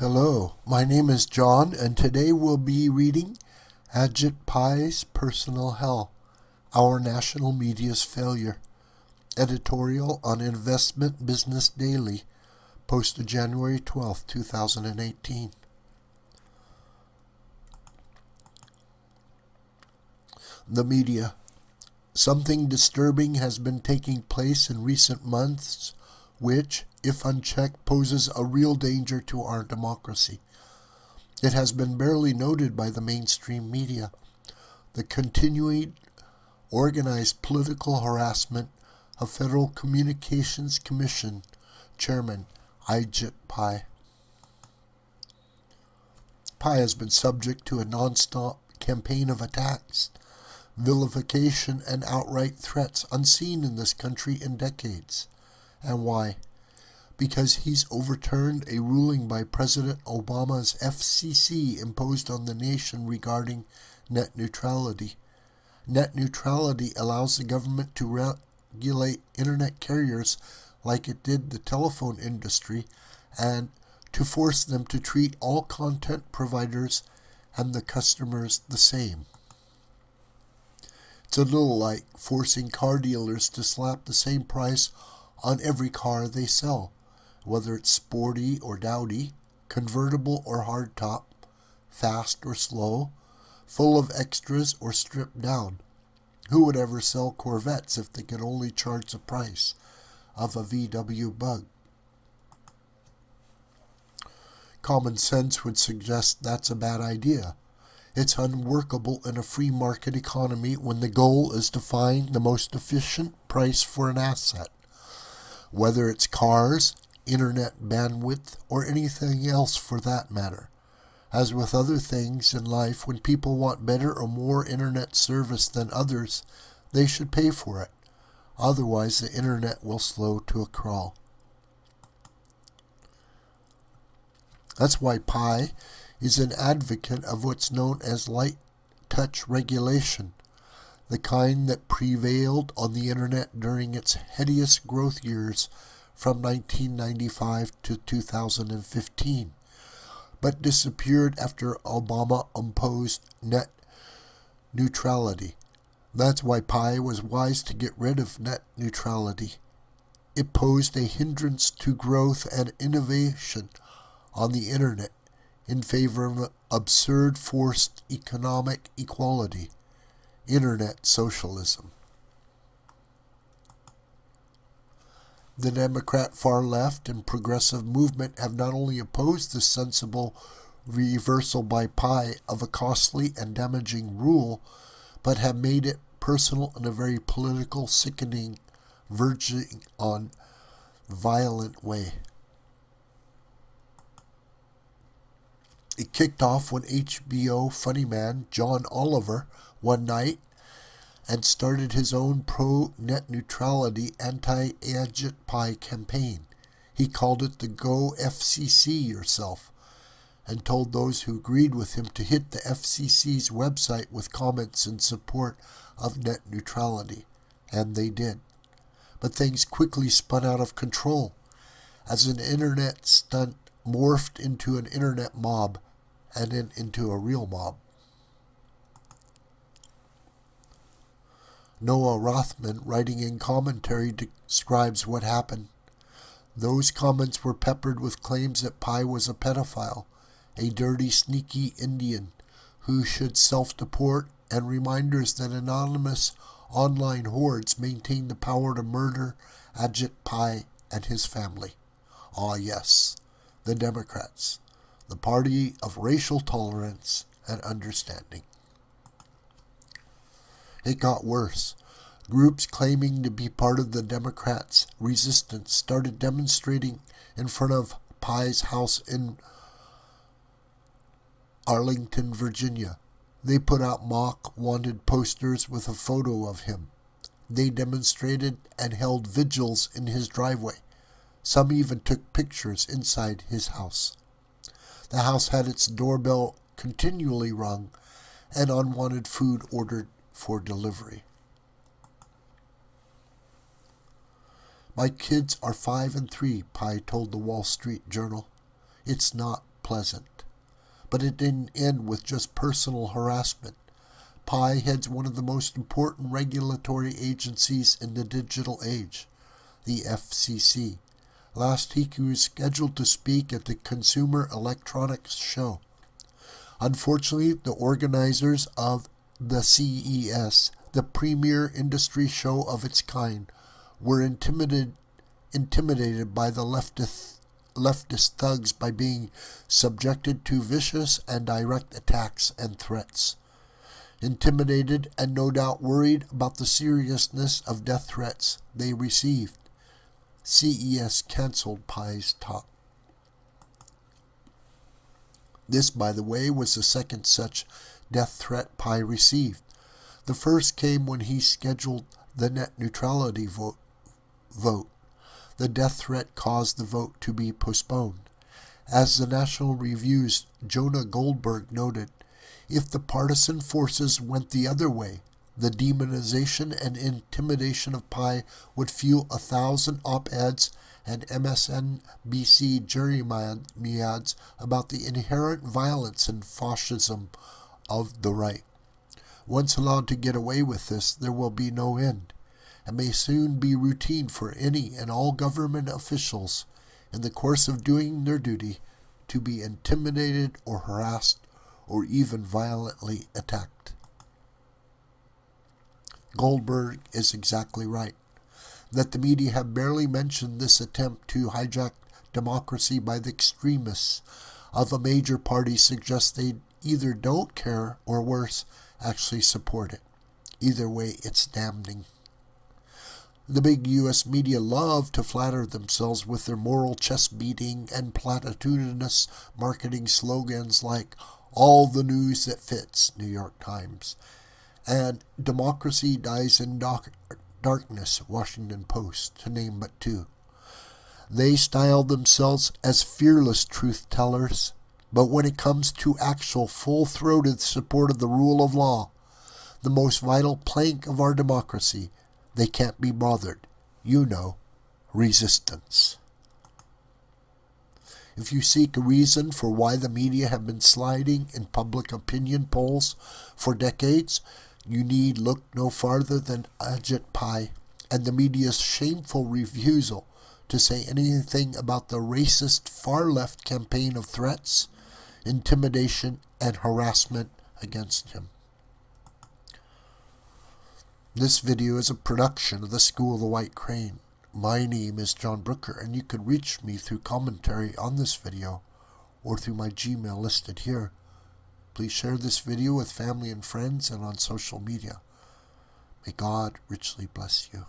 Hello, my name is John, and today we'll be reading Ajit Pai's Personal Hell, Our National Media's Failure. Editorial on Investment Business Daily, posted January 12, 2018. The media. Something disturbing has been taking place in recent months, which, if unchecked, poses a real danger to our democracy. It has been barely noted by the mainstream media. The continuing organized political harassment of Federal Communications Commission Chairman Ajit Pai. Pai has been subject to a non-stop campaign of attacks, vilification, and outright threats unseen in this country in decades. And why? Because he's overturned a ruling by President Obama's FCC imposed on the nation regarding net neutrality. Net neutrality allows the government to regulate internet carriers like it did the telephone industry and to force them to treat all content providers and the customers the same. It's a little like forcing car dealers to slap the same price on every car they sell, whether it's sporty or dowdy, convertible or hardtop, fast or slow, full of extras or stripped down. Who would ever sell Corvettes if they could only charge the price of a VW Bug? Common sense would suggest that's a bad idea. It's unworkable in a free market economy when the goal is to find the most efficient price for an asset, whether it's cars, internet bandwidth, or anything else for that matter. As with other things in life, when people want better or more internet service than others, they should pay for it. Otherwise, the internet will slow to a crawl. That's why Pai is an advocate of what's known as light touch regulation, the kind that prevailed on the internet during its headiest growth years from 1995 to 2015, but disappeared after Obama imposed net neutrality. That's why Pai was wise to get rid of net neutrality. It posed a hindrance to growth and innovation on the internet in favor of absurd forced economic equality, internet socialism. The Democrat far left and progressive movement have not only opposed the sensible reversal by Pai of a costly and damaging rule, but have made it personal in a very political, sickening, verging on violent way. It kicked off when HBO funny man John Oliver one night and started his own pro-net neutrality anti-Ajit Pai campaign. He called it the Go FCC Yourself and told those who agreed with him to hit the FCC's website with comments in support of net neutrality. And they did. But things quickly spun out of control as an internet stunt morphed into an internet mob and then into a real mob. Noah Rothman, writing in commentary, describes what happened. Those comments were peppered with claims that Pai was a pedophile, a dirty, sneaky Indian who should self-deport, and reminders that anonymous online hordes maintain the power to murder Ajit Pai and his family. Ah, yes, the Democrats, the party of racial tolerance and understanding. It got worse. Groups claiming to be part of the Democrats' resistance started demonstrating in front of Pai's house in Arlington, Virginia. They put out mock wanted posters with a photo of him. They demonstrated and held vigils in his driveway. Some even took pictures inside his house. The house had its doorbell continually rung and unwanted food ordered for delivery. My kids are 5 and 3, Pai told the Wall Street Journal. It's not pleasant. But it didn't end with just personal harassment. Pai heads one of the most important regulatory agencies in the digital age, the FCC. Last week he was scheduled to speak at the Consumer Electronics Show. Unfortunately, the organizers of the CES, the premier industry show of its kind, were intimidated by the leftist thugs by being subjected to vicious and direct attacks and threats. Intimidated and no doubt worried about the seriousness of death threats they received, CES canceled Pai's talk. This, by the way, was the second such death threat Pai received. The first came when he scheduled the net neutrality vote. The death threat caused the vote to be postponed. As the National Review's Jonah Goldberg noted, if the partisan forces went the other way, the demonization and intimidation of Pai would fuel 1,000 op-eds and MSNBC jeremiads about the inherent violence and fascism of the right. Once allowed to get away with this, there will be no end. It may soon be routine for any and all government officials, in the course of doing their duty, to be intimidated or harassed or even violently attacked. Goldberg is exactly right. That the media have barely mentioned this attempt to hijack democracy by the extremists of a major party suggests they either don't care or, worse, actually support it. Either way, it's damning. The big U.S. media love to flatter themselves with their moral chest-beating and platitudinous marketing slogans like "all the news that fits," New York Times, and "democracy dies in darkness," Washington Post, to name but two. They style themselves as fearless truth-tellers, but when it comes to actual full-throated support of the rule of law, the most vital plank of our democracy, they can't be bothered. You know, resistance. If you seek a reason for why the media have been sliding in public opinion polls for decades, you need look no farther than Ajit Pai and the media's shameful refusal to say anything about the racist far-left campaign of threats, intimidation, and harassment against him. This video is a production of the School of the White Crane. My name is John Brooker, and you can reach me through commentary on this video or through my Gmail listed here. Please share this video with family and friends and on social media. May God richly bless you.